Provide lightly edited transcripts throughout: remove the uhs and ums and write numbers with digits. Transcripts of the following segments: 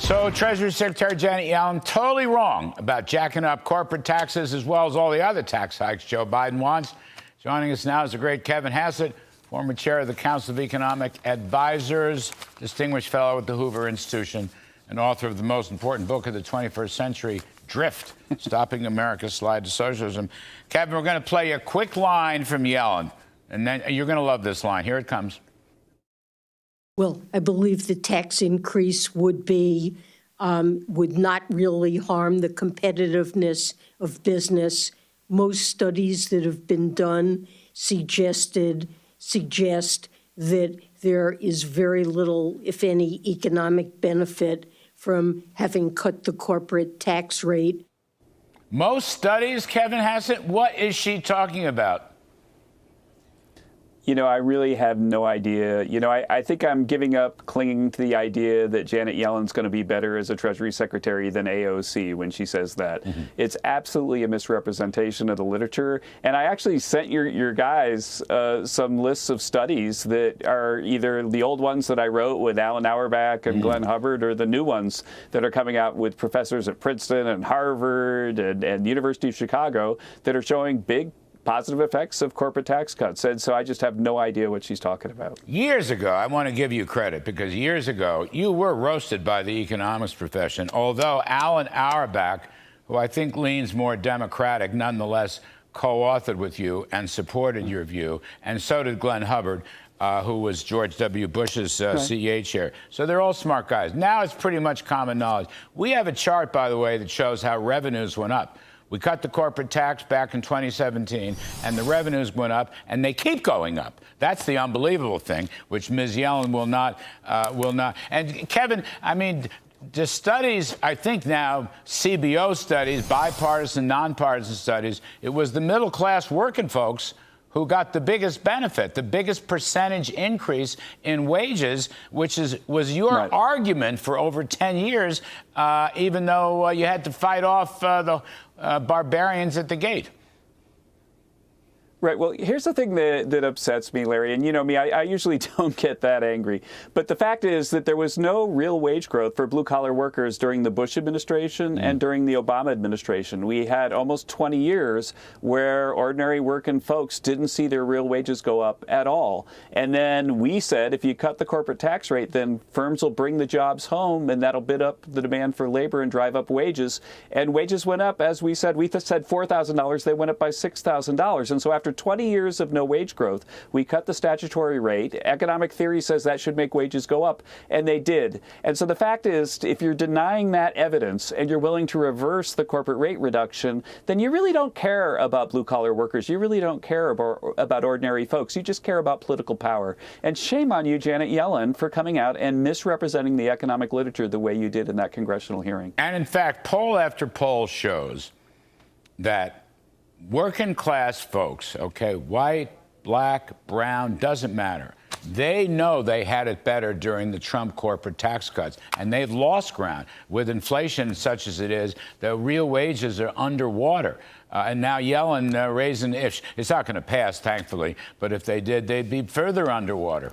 So Treasury Secretary Janet Yellen totally wrong about jacking up corporate taxes as well as all the other tax hikes Joe Biden wants. Joining us now is the great Kevin Hassett, former chair of the Council of Economic Advisors, distinguished fellow with the Hoover Institution, and author of the most important book of the 21st century, Drift, Stopping America's Slide to Socialism. Kevin, we're going to play a quick line from Yellen, and then you're going to love this line. Here it comes. Well, I believe the tax increase would not really harm the competitiveness of business. Most studies that have been done suggest that there is very little, if any, economic benefit from having cut the corporate tax rate. Most studies, Kevin Hassett, what is she talking about? You know, I really have no idea. You know, I think I'm giving up clinging to the idea that Janet Yellen's going to be better as a Treasury Secretary than AOC when she says that. Mm-hmm. It's absolutely a misrepresentation of the literature. And I actually sent your guys some lists of studies that are either the old ones that I wrote with Alan Auerbach and Glenn Hubbard, or the new ones that are coming out with professors at Princeton and Harvard and University of Chicago that are showing big positive effects of corporate tax cuts. And so I just have no idea what she's talking about. Years ago, I want to give you credit, because years ago, you were roasted by the economics profession, although Alan Auerbach, who I think leans more Democratic, nonetheless co-authored with you and supported your view, and so did Glenn Hubbard, who was George W. Bush's CEA chair. So they're all smart guys. Now it's pretty much common knowledge. We have a chart, by the way, that shows how revenues went up. We cut the corporate tax back in 2017, and the revenues went up, and they keep going up. That's the unbelievable thing, which Ms. Yellen will not. And Kevin, I mean, the studies, I think now, CBO studies, bipartisan, nonpartisan studies, it was the middle-class working folks who got the biggest benefit, the biggest percentage increase in wages, which was your argument for over 10 years, even though you had to fight off the barbarians at the gate. Right. Well, here's the thing that upsets me, Larry. And you know me, I usually don't get that angry. But the fact is that there was no real wage growth for blue-collar workers during the Bush administration and during the Obama administration. We had almost 20 years where ordinary working folks didn't see their real wages go up at all. And then we said, if you cut the corporate tax rate, then firms will bring the jobs home, and that'll bid up the demand for labor and drive up wages. And wages went up, as we said $4,000. They went up by $6,000. And so after 20 years of no wage growth, we cut the statutory rate. Economic theory says that should make wages go up, and they did. And so the fact is, if you're denying that evidence and you're willing to reverse the corporate rate reduction, then you really don't care about blue-collar workers. You really don't care about ordinary folks. You just care about political power. And shame on you, Janet Yellen, for coming out and misrepresenting the economic literature the way you did in that congressional hearing. And in fact, poll after poll shows that working class folks, okay, white, black, brown, doesn't matter. They know they had it better during the Trump corporate tax cuts, and they've lost ground. With inflation such as it is, the real wages are underwater. And now Yellen raising, it's not going to pass, thankfully, but if they did, they'd be further underwater.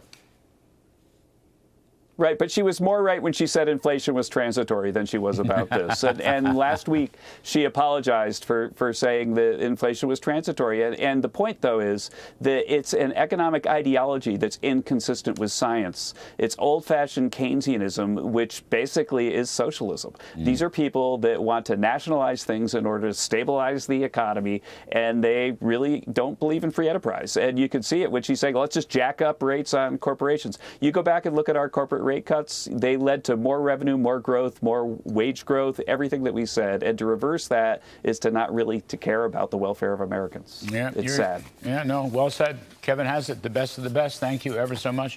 Right, but she was more right when she said inflation was transitory than she was about this. And last week, she apologized for saying that inflation was transitory. And the point, though, is that it's an economic ideology that's inconsistent with science. It's old-fashioned Keynesianism, which basically is socialism. These are people that want to nationalize things in order to stabilize the economy, and they really don't believe in free enterprise. And you can see it when she's saying, let's just jack up rates on corporations. You go back and look at our corporate rate cuts, they led to more revenue, more growth, more wage growth, everything that we said. And to reverse that is to not really to care about the welfare of Americans. Yeah, it's sad. Yeah, no, well said. Kevin Hassett, the best of the best. Thank you ever so much.